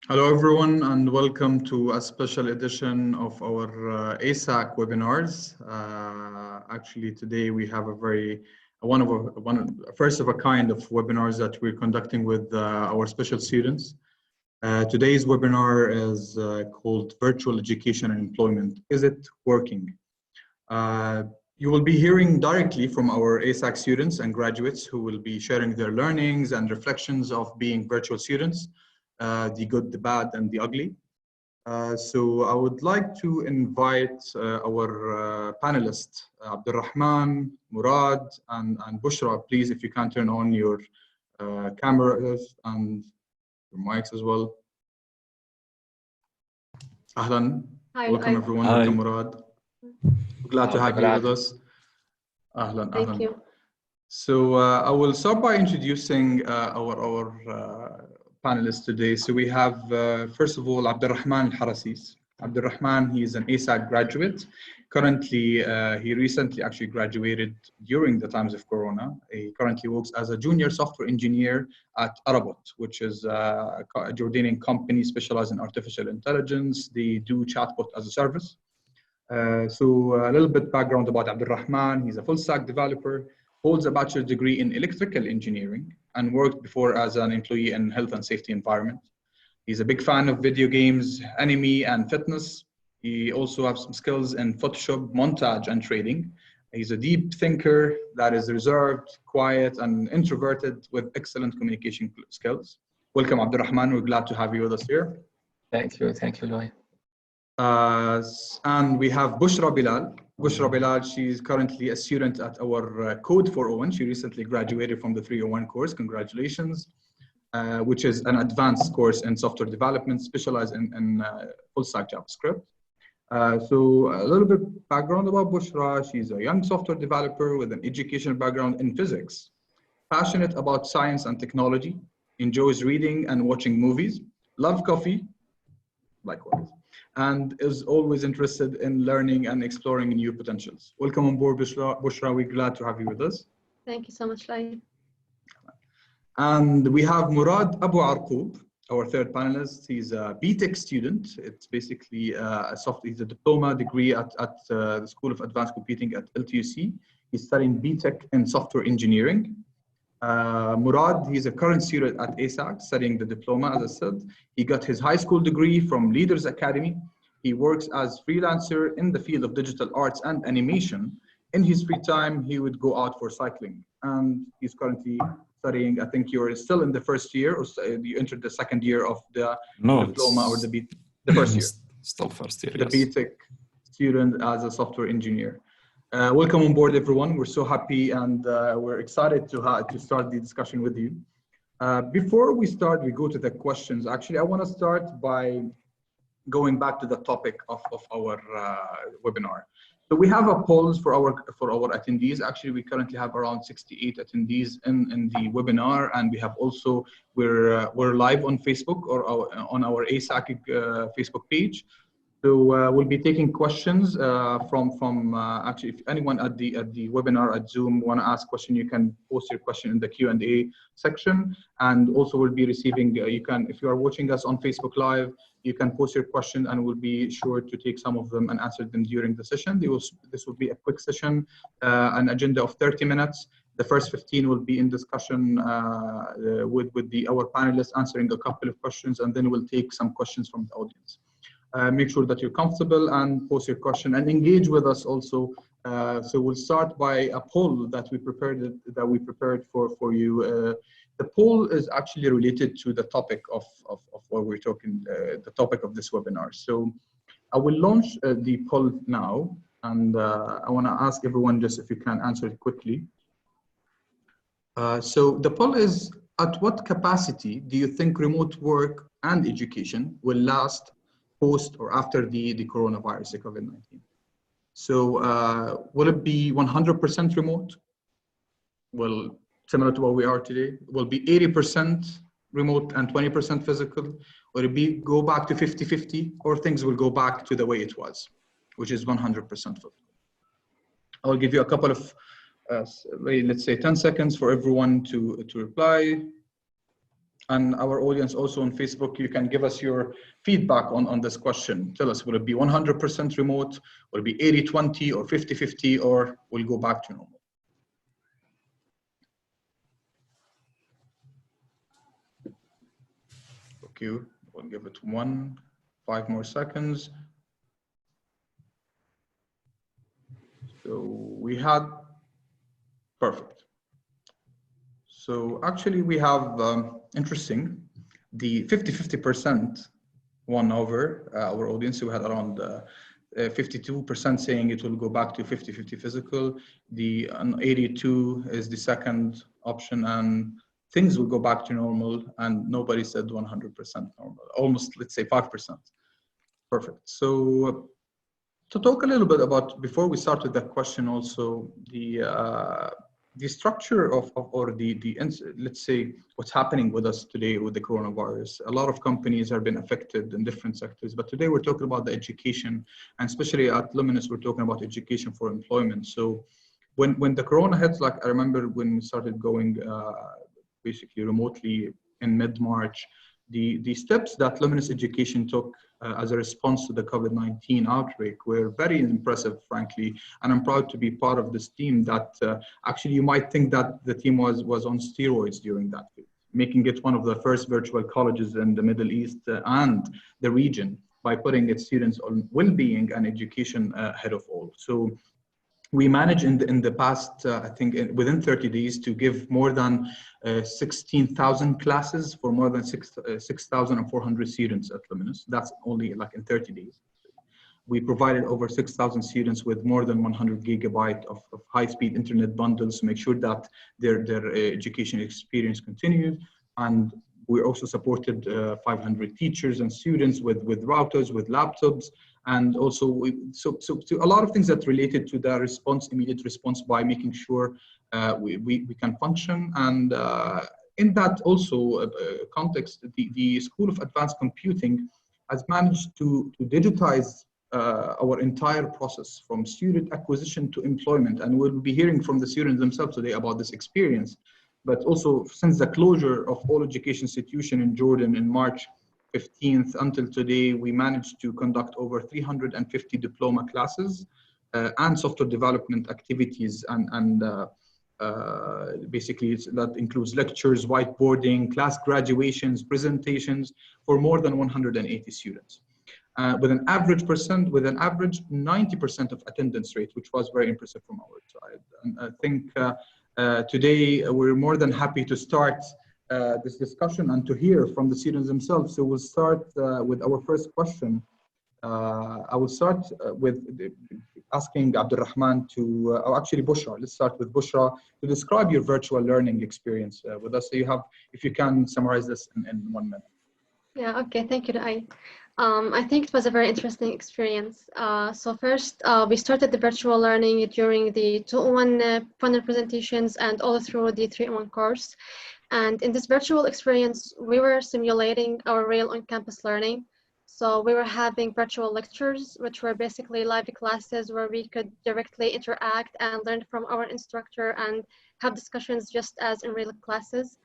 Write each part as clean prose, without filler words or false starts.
Hello, everyone, and welcome to a special edition of our ASAC webinars. Actually, today we have a first of a kind of webinars that we're conducting with our special students. Today's webinar is called Virtual Education and Employment. Is it working? You will be hearing directly from our ASAC students and graduates who will be sharing their learnings and reflections of being virtual students. The good, the bad, and the ugly. So I would like to invite our panelists, Abdul Rahman, Murad, and Bushra. Please, if you can turn on your cameras and your mics as well. Ahlan. Hi, welcome everyone. Hi. Welcome Murad. Glad to have you with us. Ahlan. Thank you. So I will start by introducing our panelists today. So we have, first of all, Abdul Rahman al-Harasis. Abdul Rahman, he is an ASAC graduate. Currently, he recently actually graduated during the times of Corona. He currently works as a junior software engineer at Arabot, which is a Jordanian company specialized in artificial intelligence. They do chatbot as a service. So a little bit background about Abdul Rahman. He's a full stack developer, holds a bachelor's degree in electrical engineering, and worked before as an employee in health and safety environment. He's a big fan of video games, anime, and fitness. He also has some skills in Photoshop, montage, and trading. He's a deep thinker that is reserved, quiet, and introverted with excellent communication skills. Welcome, Abdul Rahman. We're glad to have you with us here. Thank you, Loy. And we have Bushra Bilal. Bushra Bilal, she's currently a student at our Code 401. She recently graduated from the 301 course. Congratulations. Which is an advanced course in software development, specialized in full stack JavaScript. So a little bit background about Bushra. She's a young software developer with an educational background in physics, passionate about science and technology, enjoys reading and watching movies, loves coffee, likewise, and is always interested in learning and exploring new potentials. Welcome on board, Bushra. We're glad to have you with us. Thank you so much, Lai. And we have Murad Abu Arqoub, our third panelist. He's a BTech student. It's basically he's a diploma degree at the School of Advanced Computing at LTUC. He's studying BTech in software engineering. Murad, he's a current student at ASAC, studying the diploma, as I said. He got his high school degree from Leaders Academy. He works as freelancer in the field of digital arts and animation. In his free time, he would go out for cycling. And he's currently studying, I think you're still in the first year, or you entered the second year of the diploma, or the first year? Still first year, the BTech student as a software engineer. Welcome on board, everyone. We're so happy and we're excited to start the discussion with you. Before we start, we go to the questions. Actually, I want to start by going back to the topic of our webinar. So we have a polls for our attendees. Actually, we currently have around 68 attendees in the webinar, and we have also we're live on Facebook or on our ASAC Facebook page. So we'll be taking questions from actually, if anyone at the webinar at Zoom want to ask question, you can post your question in the Q&A section. And also we'll be receiving, if you are watching us on Facebook Live, you can post your question and we'll be sure to take some of them and answer them during the session. This will be a quick session, an agenda of 30 minutes. The first 15 will be in discussion with our panelists answering a couple of questions, and then we'll take some questions from the audience. Make sure that you're comfortable and post your question and engage with us also. So we'll start by a poll that we prepared for you. The poll is actually related to the topic of what we're talking, the topic of this webinar. So I will launch the poll now, and I want to ask everyone just if you can answer it quickly. So the poll is, at what capacity do you think remote work and education will last post or after the coronavirus, the COVID-19? So will it be 100% remote? Well, similar to what we are today? Will be 80% remote and 20% physical? Will it go back to 50-50, or things will go back to the way it was, which is 100% physical? I'll give you a couple of, let's say 10 seconds for everyone to reply. And our audience also on Facebook, you can give us your feedback on this question. Tell us, will it be 100% remote? Will it be 80-20 or 50-50, or we'll go back to normal? Okay, we'll give it 5 more seconds. So we had, perfect. So actually we have, interesting, the 50-50% won over our audience. We had around 52% saying it will go back to 50-50 physical. The 82 is the second option, and things will go back to normal, and nobody said 100% normal, almost, let's say 5%. Perfect. So to talk a little bit about, before we start with that question also, the structure of let's say what's happening with us today with the coronavirus. A lot of companies have been affected in different sectors, but today we're talking about the education, and especially at Luminous, we're talking about education for employment. So when the corona hit, like I remember when we started going basically remotely in mid-March, the steps that Luminous Education took as a response to the COVID-19 outbreak were very impressive, frankly. And I'm proud to be part of this team that actually you might think that the team was on steroids during that period, making it one of the first virtual colleges in the Middle East and the region by putting its students on well-being and education ahead of all. So we managed in the past, I think within 30 days to give more than 16,000 classes for more than 6,400 students at Luminous. That's only like in 30 days. We provided over 6,000 students with more than 100 gigabyte of high-speed internet bundles to make sure that their education experience continued. And we also supported 500 teachers and students with routers, with laptops. And also, so a lot of things that related to the response, immediate response, by making sure we can function. And in that also context, the School of Advanced Computing has managed to digitize our entire process from student acquisition to employment. And we'll be hearing from the students themselves today about this experience. But also, since the closure of all education institutions in Jordan in March 15th until today, we managed to conduct over 350 diploma classes and software development activities, and basically that includes lectures, whiteboarding, class graduations, presentations for more than 180 students. With an average 90% of attendance rate, which was very impressive from our side. And I think today we're more than happy to start this discussion and to hear from the students themselves. So we'll start with our first question. I will start with asking Abdul Rahman to, or actually Bushra, let's start with Bushra, to describe your virtual learning experience with us. So you have, if you can summarize this in 1 minute. Yeah, okay, thank you, Du'ay. I think it was a very interesting experience. So first, we started the virtual learning during the 2-in-1 panel presentations and all through the 3-in-1 course. And in this virtual experience, we were simulating our real on-campus learning. So we were having virtual lectures, which were basically live classes where we could directly interact and learn from our instructor and have discussions just as in real classes.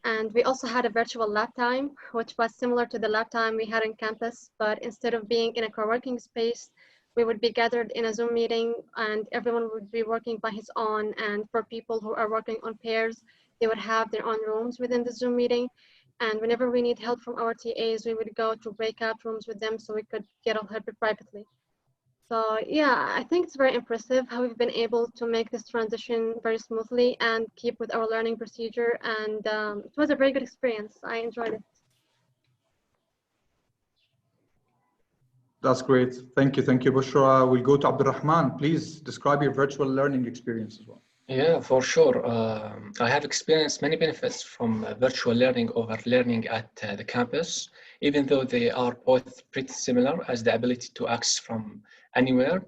And we also had a virtual lab time, which was similar to the lab time we had on campus, but instead of being in a co-working space, we would be gathered in a Zoom meeting and everyone would be working by his own. And for people who are working on pairs, they would have their own rooms within the Zoom meeting. And whenever we need help from our TAs, we would go to breakout rooms with them so we could get all help privately. So yeah, I think it's very impressive how we've been able to make this transition very smoothly and keep with our learning procedure. And it was a very good experience. I enjoyed it. That's great. Thank you. Thank you, Bushra. We'll go to Abdul Rahman. Please describe your virtual learning experience as well. Yeah, for sure. I have experienced many benefits from virtual learning over learning at the campus, even though they are both pretty similar, as the ability to access from anywhere,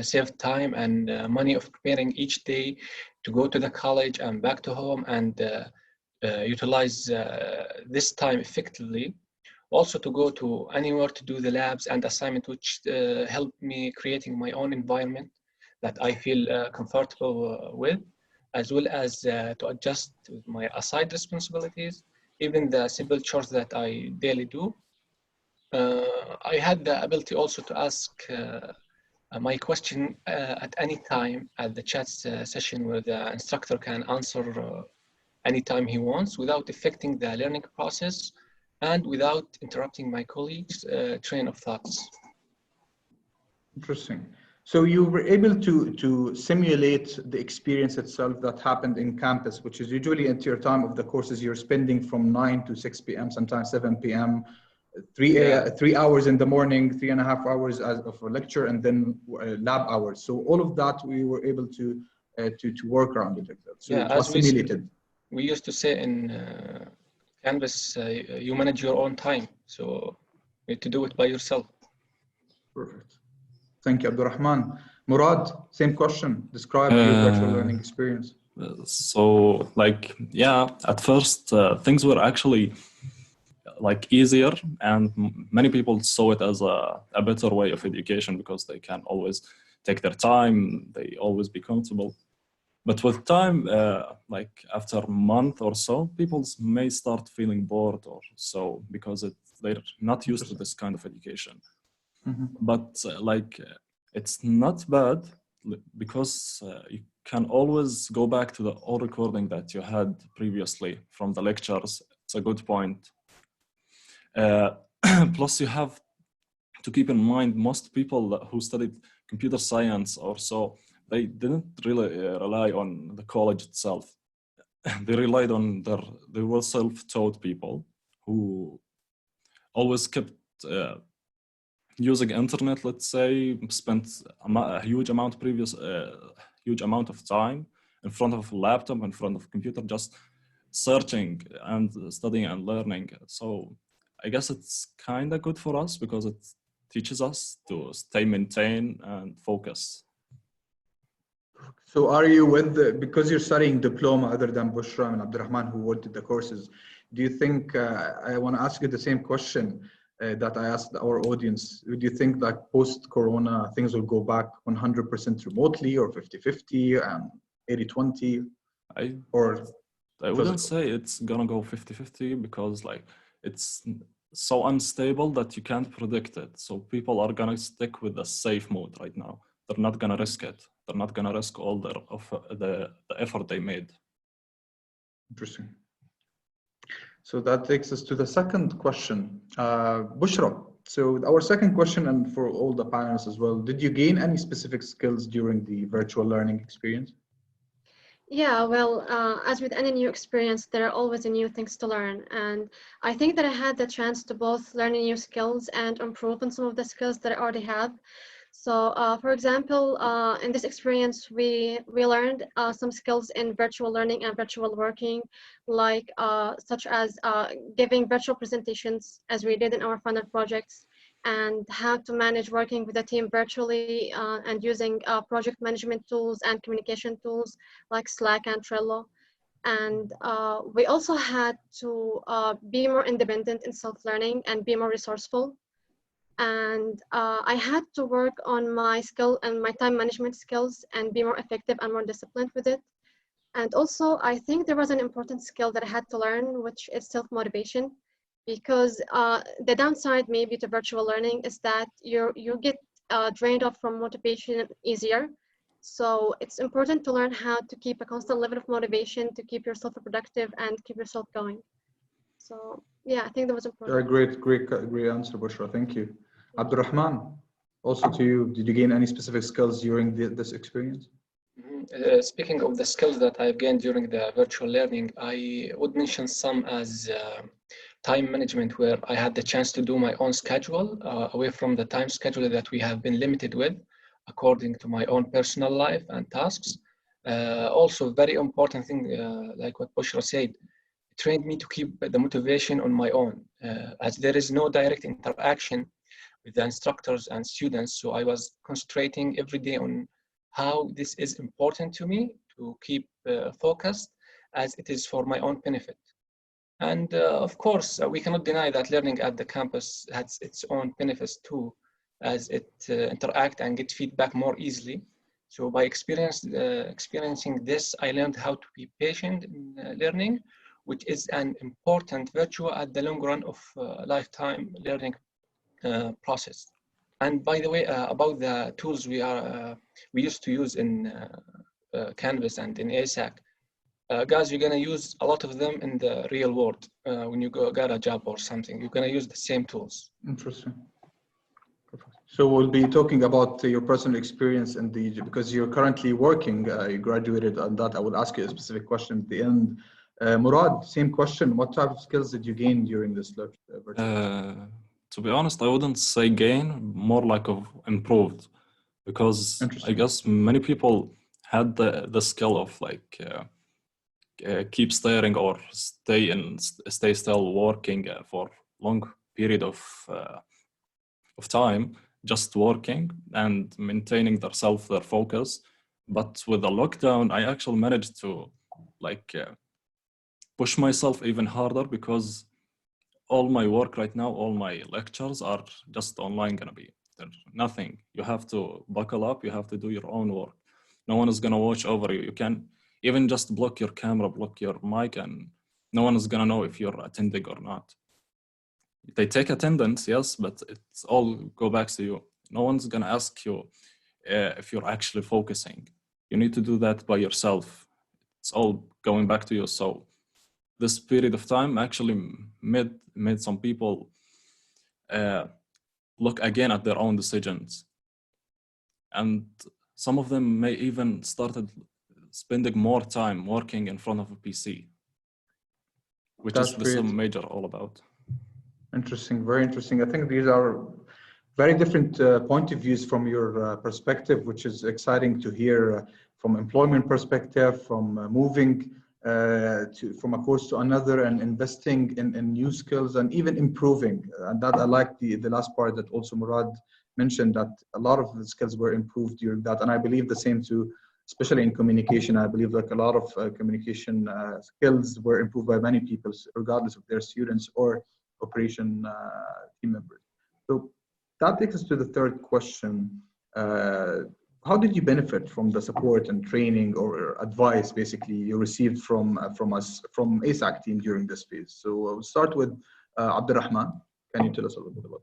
save time and money of preparing each day to go to the college and back to home, and utilize this time effectively. Also to go to anywhere to do the labs and assignment, which helped me creating my own environment that I feel comfortable with, as well as to adjust with my aside responsibilities even the simple chores that I daily do. I had the ability also to ask my question at any time at the chat session, where the instructor can answer anytime he wants without affecting the learning process and without interrupting my colleagues' train of thoughts. Interesting. So you were able to simulate the experience itself that happened in campus, which is usually at your time of the courses you're spending from 9 to 6 p.m., sometimes 7 p.m., 3 hours in the morning, 3.5 hours of a lecture, and then lab hours. So all of that we were able to work around it. So yeah, it was simulated. We used to say in Canvas, you manage your own time. So you need to do it by yourself. Perfect. Thank you, Abdul Rahman. Murad, same question. Describe your virtual learning experience. So, like, yeah, at first things were actually like easier, and many people saw it as a better way of education because they can always take their time, they always be comfortable. But with time, like after a month or so, people may start feeling bored or so because they're not used to this kind of education. Mm-hmm. But it's not bad because you can always go back to the old recording that you had previously from the lectures. It's a good point. Plus, you have to keep in mind most people who studied computer science or so, they didn't really rely on the college itself. They relied on they were self-taught people who always kept using internet, let's say, spent a huge amount of time in front of a laptop, in front of a computer, just searching and studying and learning. So I guess it's kind of good for us because it teaches us to stay maintained and focus. So are you because you're studying diploma other than Bushra and Abdul Rahman who wanted the courses, do you think, I want to ask you the same question that I asked our audience, do you think like post-corona things will go back 100% remotely or 50-50 and 80-20? I wouldn't say it's gonna go 50-50 because like it's so unstable that you can't predict it. So people are gonna stick with the safe mode right now. They're not gonna risk it. They're not gonna risk all the effort they made. Interesting. So that takes us to the second question. Bushra, so our second question, and for all the panelists as well, did you gain any specific skills during the virtual learning experience? Yeah, well, as with any new experience, there are always new things to learn. And I think that I had the chance to both learn new skills and improve on some of the skills that I already have. So, for example, in this experience, we learned some skills in virtual learning and virtual working, like such as giving virtual presentations, as we did in our final projects, and how to manage working with a team virtually and using project management tools and communication tools like Slack and Trello. And we also had to be more independent in self-learning and be more resourceful. And I had to work on my skill and my time management skills and be more effective and more disciplined with it. And also, I think there was an important skill that I had to learn, which is self-motivation, because the downside maybe to virtual learning is that you get drained off from motivation easier. So it's important to learn how to keep a constant level of motivation to keep yourself productive and keep yourself going. So yeah, I think that was important. Great answer, Bushra. Thank you. Abdul Rahman, also to you, did you gain any specific skills during this experience? Speaking of the skills that I've gained during the virtual learning, I would mention some as time management, where I had the chance to do my own schedule away from the time schedule that we have been limited with according to my own personal life and tasks. Also, very important thing, like what Bushra said, trained me to keep the motivation on my own, as there is no direct interaction with the instructors and students. So I was concentrating every day on how this is important to me to keep focused, as it is for my own benefit. And of course, we cannot deny that learning at the campus has its own benefits too, as it interact and get feedback more easily. So by experiencing this, I learned how to be patient in learning which is an important virtue at the long run of lifetime learning process. And by the way, about the tools we used to use in Canvas and in ASAC, guys, you're gonna use a lot of them in the real world. When you get a job or something, you're gonna use the same tools. Interesting. So we'll be talking about your personal experience in because you're currently working, you graduated on that. I will ask you a specific question at the end. Murad, same question. What type of skills did you gain during this virtual? To be honest, I wouldn't say gain, more like of improved, because I guess many people had the skill of like keep staring or stay still working for long period of time, just working and maintaining their focus. But with the lockdown, I actually managed to like push myself even harder, because all my work right now, all my lectures are just online gonna be. There's nothing. You have to buckle up, you have to do your own work. No one is gonna watch over you. You can even just block your camera, block your mic, and no one is gonna know if you're attending or not. They take attendance, yes, but it's all go back to you. No one's gonna ask you if you're actually focusing. You need to do that by yourself. It's all going back to you. So this period of time actually made some people look again at their own decisions. And some of them may even started spending more time working in front of a PC, which is the major all about. Interesting, very interesting. I think these are very different point of views from your perspective, which is exciting to hear from employment perspective, from moving from a course to another and investing in new skills and even improving. And that I like the last part that also Murad mentioned, that a lot of the skills were improved during that. And I believe the same too, especially in communication. I believe like a lot of communication skills were improved by many people, regardless of their students or operation team members. So that takes us to the third question. How did you benefit from the support and training or advice basically you received from ASAC team during this phase? So we'll start with Abdul Rahman. Can you tell us a little bit about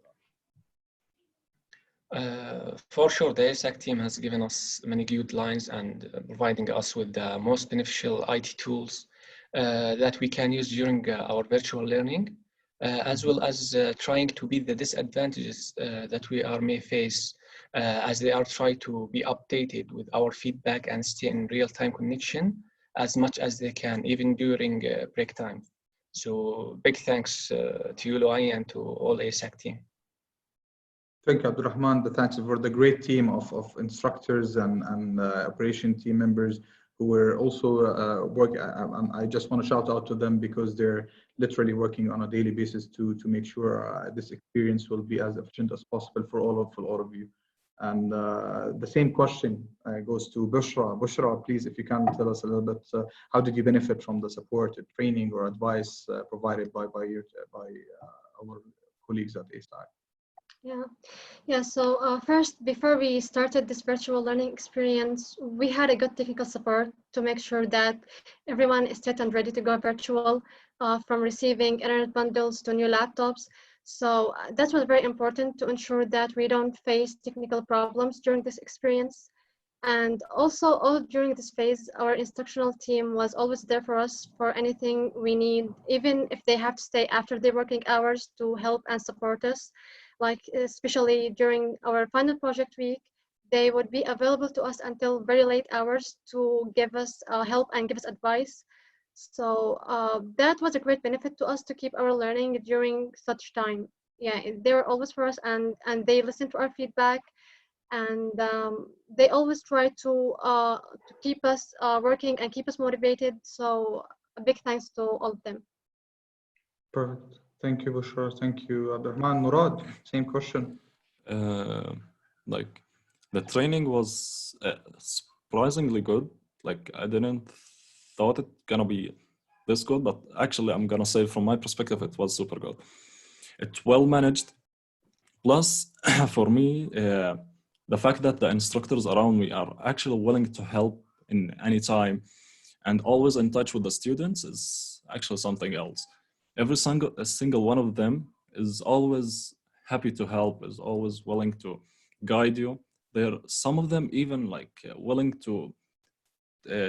that? For sure, the ASAC team has given us many good lines and providing us with the most beneficial IT tools that we can use during our virtual learning, as well as trying to beat the disadvantages that we may face as they are trying to be updated with our feedback and stay in real-time connection as much as they can, even during break time. So big thanks to you, Luai, and to all ASAC team. Thank you, Abdul Rahman. Thanks for the great team of instructors and operation team members who were also working. I just want to shout out to them because they're literally working on a daily basis to make sure this experience will be as efficient as possible for all of you. And the same question goes to Bushra. Bushra, please, if you can tell us a little bit, how did you benefit from the support, training, or advice provided by our colleagues at ASAC? Yeah. So first, before we started this virtual learning experience, we had a good technical support to make sure that everyone is set and ready to go virtual, from receiving internet bundles to new laptops. So that was very important to ensure that we don't face technical problems during this experience. And also, all during this phase, our instructional team was always there for us for anything we need, even if they have to stay after their working hours to help and support us. Like especially during our final project week, they would be available to us until very late hours to give us help and give us advice. So that was a great benefit to us to keep our learning during such time. Yeah, they were always for us, and they listened to our feedback, and they always try to keep us working and keep us motivated. So a big thanks to all of them. Perfect. Thank you, Bushra. Thank you, Abdurrahman. Murad, same question. Like the training was surprisingly good. Like I didn't thought it gonna be this good, but actually I'm gonna say from my perspective it was super good. It's well managed. Plus, for me, the fact that the instructors around me are actually willing to help in any time and always in touch with the students is actually something else. Every single one of them is always happy to help, is always willing to guide you. Some of them even like willing to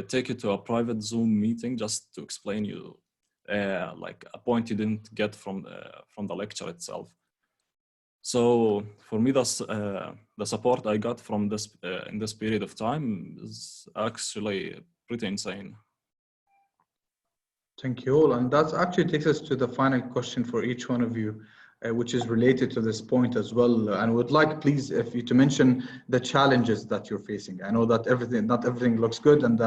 take you to a private Zoom meeting just to explain you like a point you didn't get from the lecture itself. So for me, that's the support I got from this in this period of time is actually pretty insane. Thank you all. And that actually takes us to the final question for each one of you, which is related to this point as well. And would like, please, if you to mention the challenges that you're facing. I know that not everything looks good, and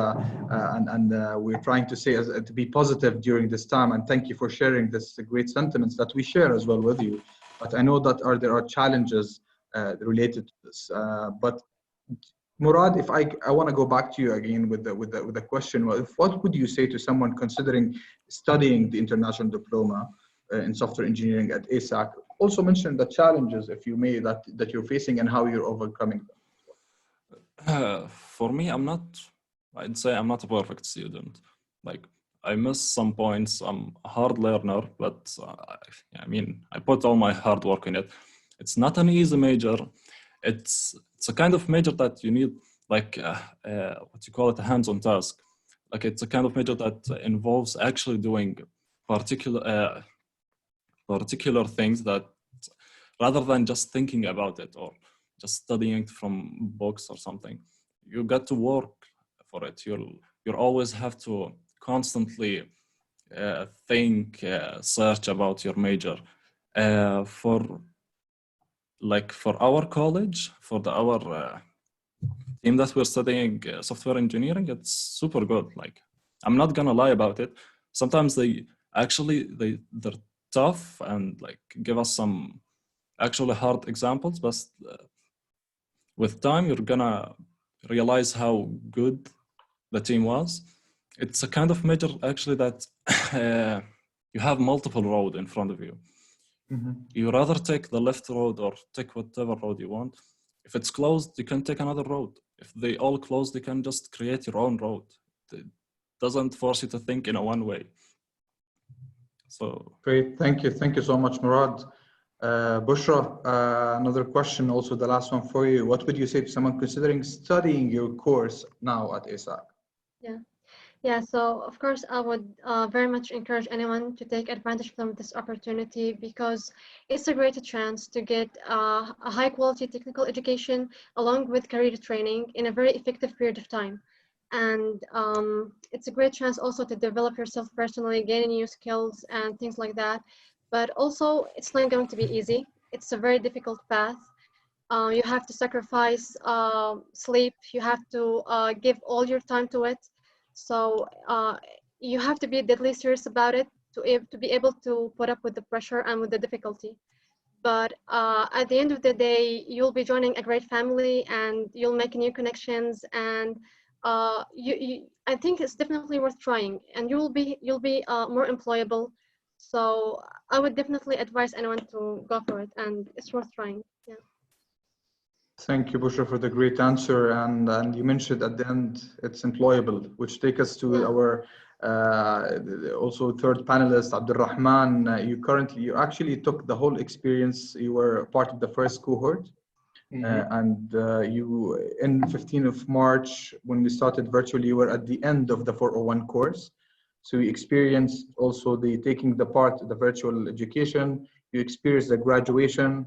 we're trying to say to be positive during this time. And thank you for sharing this great sentiments that we share as well with you. But I know that there are challenges related to this. But Murad, if I want to go back to you again with the question, what would you say to someone considering studying the international diploma in software engineering at ASAC? Also mention the challenges, if you may, that you're facing and how you're overcoming them. For me, I'd say I'm not a perfect student. Like I miss some points. I'm a hard learner, but I mean, I put all my hard work in it. It's not an easy major. It's a kind of major that you need like what you call it, a hands-on task. Like it's a kind of major that involves actually doing particular things that rather than just thinking about it or just studying from books or something, you got to work for it. You'll always have to constantly think, search about your major. For our college, for our team that we're studying software engineering, it's super good. Like, I'm not gonna lie about it. Sometimes they're tough and like give us some actually hard examples, but with time you're gonna realize how good the team was. It's a kind of major actually that you have multiple roads in front of you. Mm-hmm. You rather take the left road or take whatever road you want. If it's closed, you can take another road. If they all closed, you can just create your own road. It doesn't force you to think in a one way. So great, thank you so much, Murad. Bushra, another question, also the last one for you. What would you say to someone considering studying your course now at ASAC? Yeah, so of course I would very much encourage anyone to take advantage from this opportunity, because it's a great chance to get a high quality technical education along with career training in a very effective period of time. And it's a great chance also to develop yourself personally, gain new skills and things like that. But also it's not going to be easy. It's a very difficult path. You have to sacrifice sleep. You have to give all your time to it. So you have to be deadly serious about it to be able to put up with the pressure and with the difficulty. But at the end of the day, you'll be joining a great family and you'll make new connections, and I think it's definitely worth trying, and you'll be more employable. So I would definitely advise anyone to go for it, and it's worth trying. Yeah. Thank you, Bushra, for the great answer. And you mentioned at the end, it's employable, which takes us to our also third panelist, Abdul Rahman. You actually took the whole experience. You were part of the first cohort. Mm-hmm. You, in 15th of March, when we started virtually, you were at the end of the 401 course. So you experienced also the virtual education. You experienced the graduation.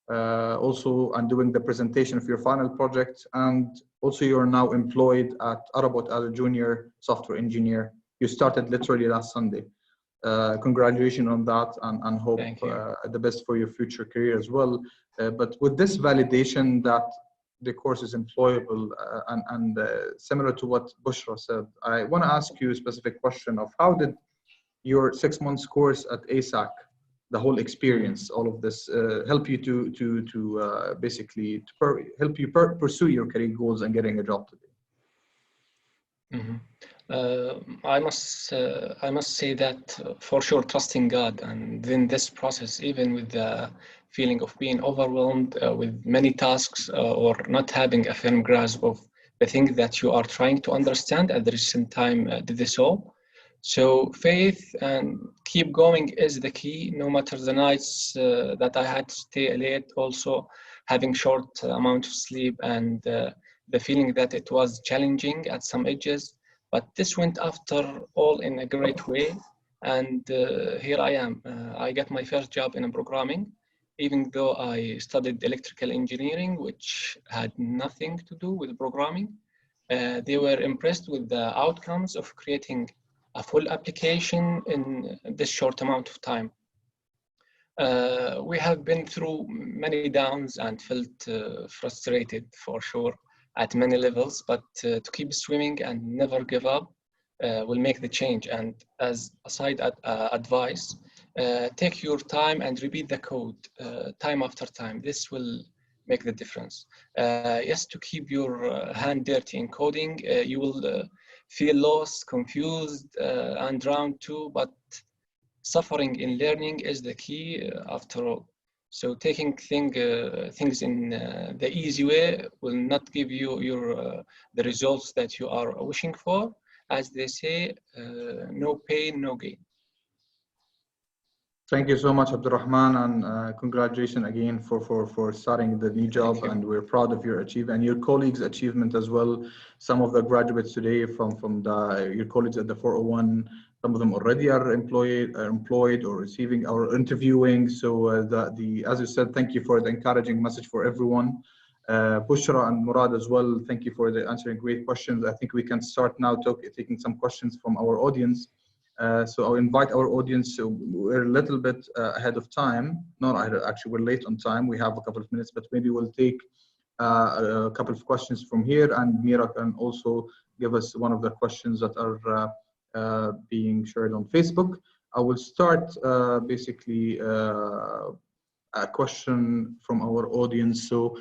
Also, and doing the presentation of your final project, and also you're now employed at Arabot as a junior software engineer. You started literally last Sunday. Congratulations on that, and hope the best for your future career as well. But with this validation that the course is employable, and similar to what Bushra said, I want to ask you a specific question of how did your 6 months course at ASAC, the whole experience, all of this, help you to basically help you pursue your career goals and getting a job today? Mm-hmm. I must say that for sure, trusting God, and then this process, even with the feeling of being overwhelmed with many tasks or not having a firm grasp of the thing that you are trying to understand at the same time, did this all. So faith and keep going is the key, no matter the nights that I had to stay late, also having short amount of sleep and the feeling that it was challenging at some edges. But this went after all in a great way. And here I am. I got my first job in programming, even though I studied electrical engineering, which had nothing to do with programming. They were impressed with the outcomes of creating a full application in this short amount of time. We have been through many downs and felt frustrated for sure at many levels, but to keep swimming and never give up will make the change. And as a side advice, take your time and repeat the code time after time. This will make the difference. Yes, to keep your hand dirty in coding, you will feel lost, confused, and drowned too, but suffering in learning is the key after all. So taking things in the easy way will not give you the results that you are wishing for. As they say, no pain, no gain. Thank you so much, Abdul Rahman, and congratulations again for starting the new job. And we're proud of your achievement and your colleagues' achievement as well. Some of the graduates today from your colleagues at the 401, some of them already are employed or receiving or interviewing. So as you said, thank you for the encouraging message for everyone. Bushra and Murad as well, thank you for answering great questions. I think we can start now taking some questions from our audience. So I'll invite our audience. So we're a little bit ahead of time. Not actually, we're late on time. We have a couple of minutes, but maybe we'll take a couple of questions from here, and Mira can also give us one of the questions that are being shared on Facebook. I will start basically a question from our audience. So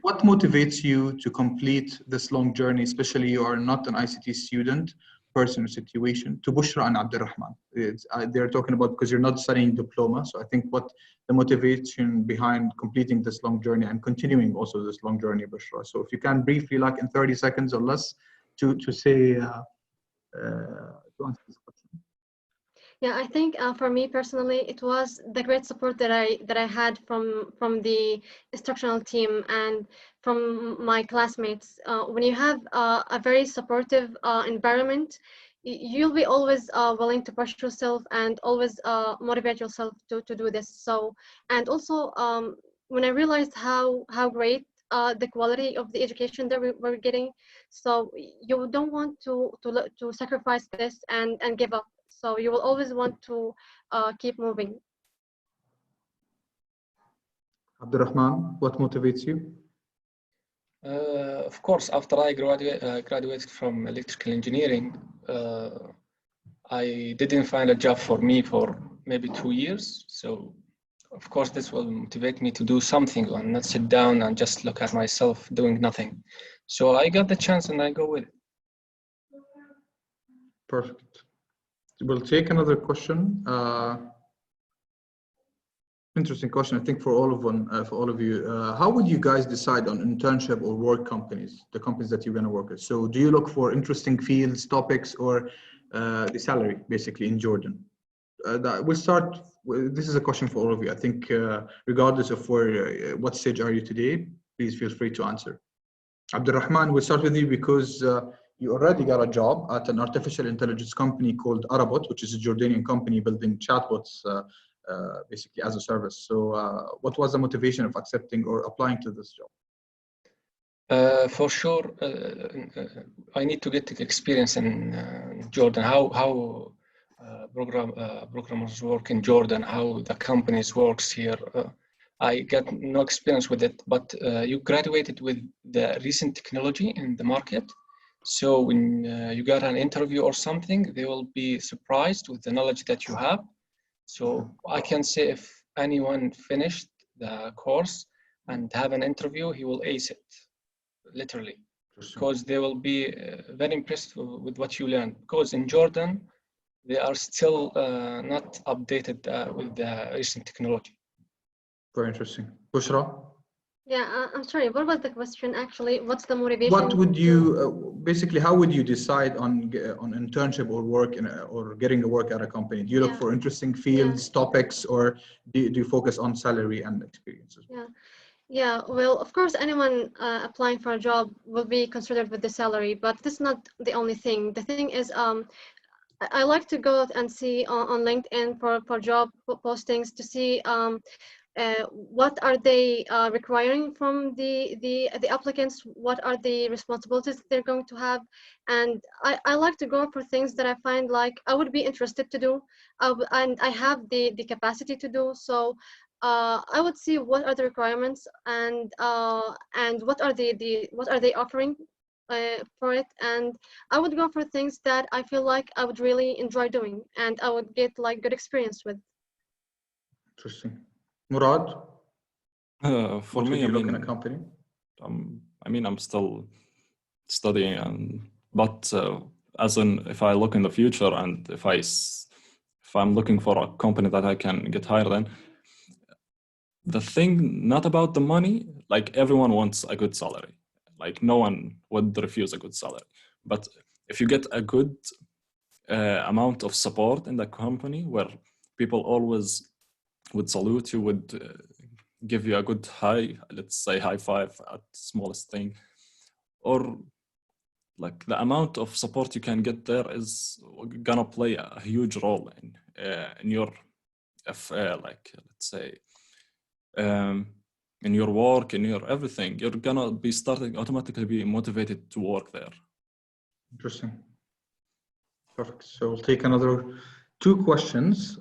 what motivates you to complete this long journey, especially you are not an ICT student, person or situation, to Bushra and Abdul Rahman? They're talking about because you're not studying diploma. So I think what the motivation behind completing this long journey and continuing also this long journey, Bushra. So if you can briefly, like in 30 seconds or less, to say, to answer this question. Yeah, I think for me personally, it was the great support that I had from the instructional team and from my classmates. When you have a very supportive environment, you'll be always willing to push yourself and always motivate yourself to do this. So, and also when I realized how great the quality of the education that we're getting, so you don't want to sacrifice this and give up. So you will always want to keep moving. Abdul Rahman, what motivates you? Of course, after I graduated from electrical engineering, I didn't find a job for me for maybe 2 years. So, of course, this will motivate me to do something and not sit down and just look at myself doing nothing. So I got the chance and I go with it. Perfect. We'll take another question. Interesting question, I think, for all of you. How would you guys decide on internship or work companies, the companies that you're going to work with? So do you look for interesting fields, topics, or the salary, basically, in Jordan? We'll start. This is a question for all of you. I think regardless of what stage are you today, please feel free to answer. Abdul Rahman, we'll start with you because you already got a job at an artificial intelligence company called Arabot, which is a Jordanian company building chatbots basically as a service. So what was the motivation of accepting or applying to this job? For sure, I need to get experience in Jordan, how programmers work in Jordan, how the companies works here. I got no experience with it, but you graduated with the recent technology in the market. So when you got an interview or something, they will be surprised with the knowledge that you have. So I can say if anyone finished the course and have an interview, he will ace it, literally, because they will be very impressed with what you learn. Because in Jordan, they are still not updated with the recent technology. Very interesting. Bushra? Yeah, I'm sorry, what was the question actually? What's the motivation? What would you, basically, how would you decide on internship or work or getting a work at a company? Do you look for interesting fields, topics, or do you focus on salary and experiences? Yeah, well, of course, anyone applying for a job will be considered with the salary, but this is not the only thing. The thing is, I like to go and see on LinkedIn for job postings to see what are they requiring from the applicants, what are the responsibilities they're going to have, and I like to go for things that I find like I would be interested to do, and I have the capacity to do so. I would see what are the requirements and what are what are they offering for it, and I would go for things that I feel like I would really enjoy doing and I would get like good experience with. Interesting. Murad, for me, would you look in a company? I'm still studying, but as in if I look in the future and if I'm looking for a company that I can get hired in, the thing not about the money, like everyone wants a good salary, like no one would refuse a good salary, but if you get a good amount of support in the company where people always would salute you, would give you a good let's say high five at smallest thing, or like the amount of support you can get there is gonna play a huge role in your like let's say in your work, in your everything. You're gonna be automatically be motivated to work there. Interesting. Perfect. So we'll take another 2 questions.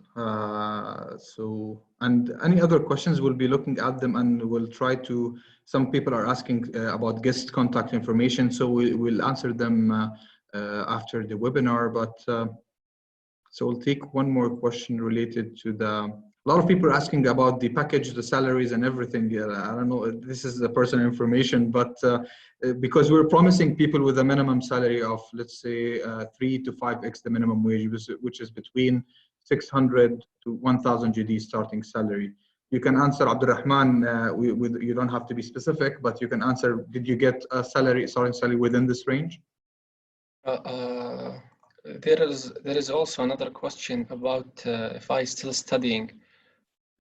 And any other questions, we'll be looking at them and we'll try to, some people are asking about guest contact information, so we'll answer them after the webinar, but so we'll take one more question related to a lot of people are asking about the package, the salaries and everything. I don't know, this is the personal information, but because we're promising people with a minimum salary of, let's say, 3 to 5x the minimum wage, which is between 600 to 1,000 GD starting salary. You can answer, Abdul Rahman, you don't have to be specific, but you can answer, did you get a starting salary within this range? There is also another question about if I still studying.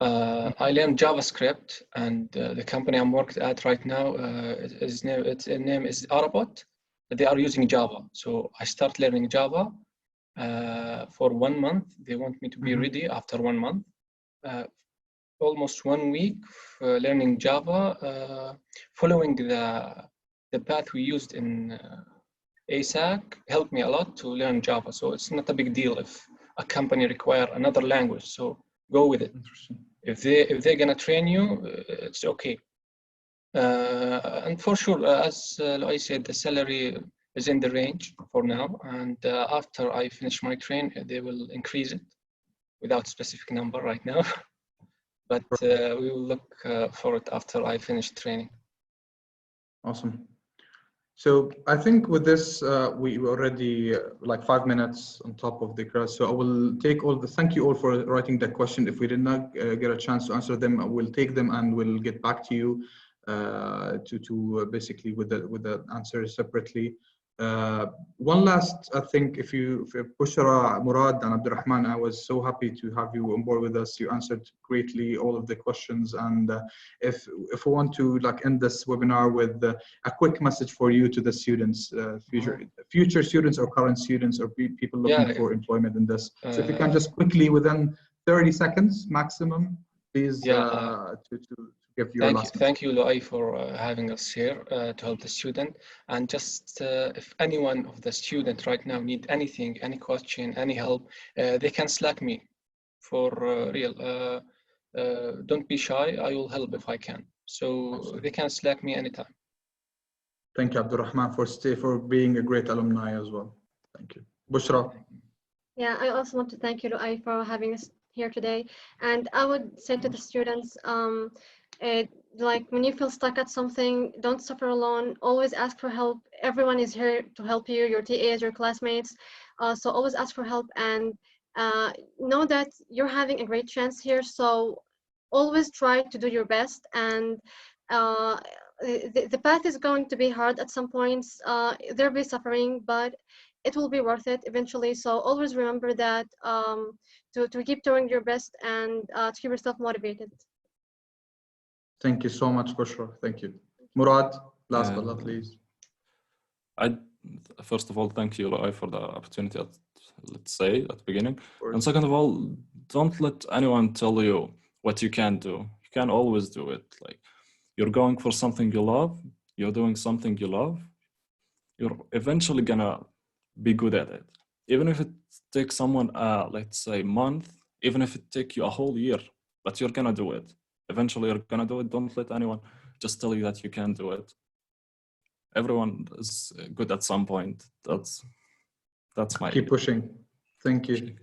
I learned JavaScript, and the company I'm working at right now, its name is Arabot. They are using Java, so I start learning Java for 1 month. They want me to be ready after 1 month. Almost 1 week learning Java, following the path we used in ASAC helped me a lot to learn Java. So it's not a big deal if a company require another language. So go with it. If they're gonna train you, it's okay. And for sure, as I said, the salary is in the range for now. And after I finish my train, they will increase it without specific number right now. But we will look for it after I finish training. Awesome. So I think with this, we already like 5 minutes on top of the class. So I will take thank you all for writing that question. If we did not get a chance to answer them, I will take them and we'll get back to you to basically with the answers separately. One last, I think, if Bushra, Murad, and Abdul Rahman, I was so happy to have you on board with us. You answered greatly all of the questions, and if we want to like end this webinar with a quick message for you to the students, future students or current students or people looking for employment in this. So if you can just quickly, within 30 seconds maximum, please to give your last message. Thank you, Luay, for having us here to help the student. And just if anyone of the student right now need anything, any question, any help, they can Slack me for real. Don't be shy. I will help if I can. So they can Slack me anytime. Thank you, Abdul Rahman, for being a great alumni as well. Thank you. Bushra. Yeah, I also want to thank you, Luay, for having us here today. And I would say to the students, like when you feel stuck at something, don't suffer alone. Always ask for help. Everyone is here to help you, your TAs, your classmates. So always ask for help and know that you're having a great chance here. So always try to do your best and the path is going to be hard at some points. There'll be suffering, but it will be worth it eventually. So always remember that to keep doing your best and to keep yourself motivated. Thank you so much, Bushra. Thank you. Murad, last but not least. First of all, thank you, Lu'ay, for the opportunity, let's say, at the beginning. And second of all, don't let anyone tell you what you can do. You can always do it. Like, you're going for something you love, you're doing something you love, you're eventually gonna be good at it. Even if it takes someone, let's say, a month, even if it takes you a whole year, but you're gonna do it. Eventually, you're gonna do it. Don't let anyone just tell you that you can't do it. Everyone is good at some point. That's my Keep pushing. Thank you.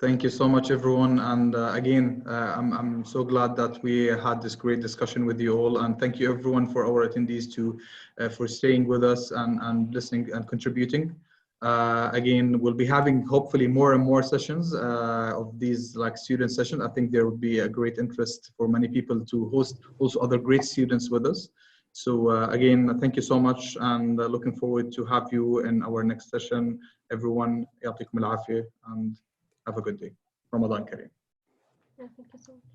Thank you so much, everyone. And again, I'm so glad that we had this great discussion with you all. And thank you, everyone, for our attendees for staying with us and listening and contributing. Again, we'll be having hopefully more and more sessions of these like student sessions. I think there will be a great interest for many people to host also other great students with us. So again, thank you so much, and looking forward to have you in our next session. Everyone, يعطيكم العافية, and have a good day. Ramadan Kareem. Yeah, thank you so much.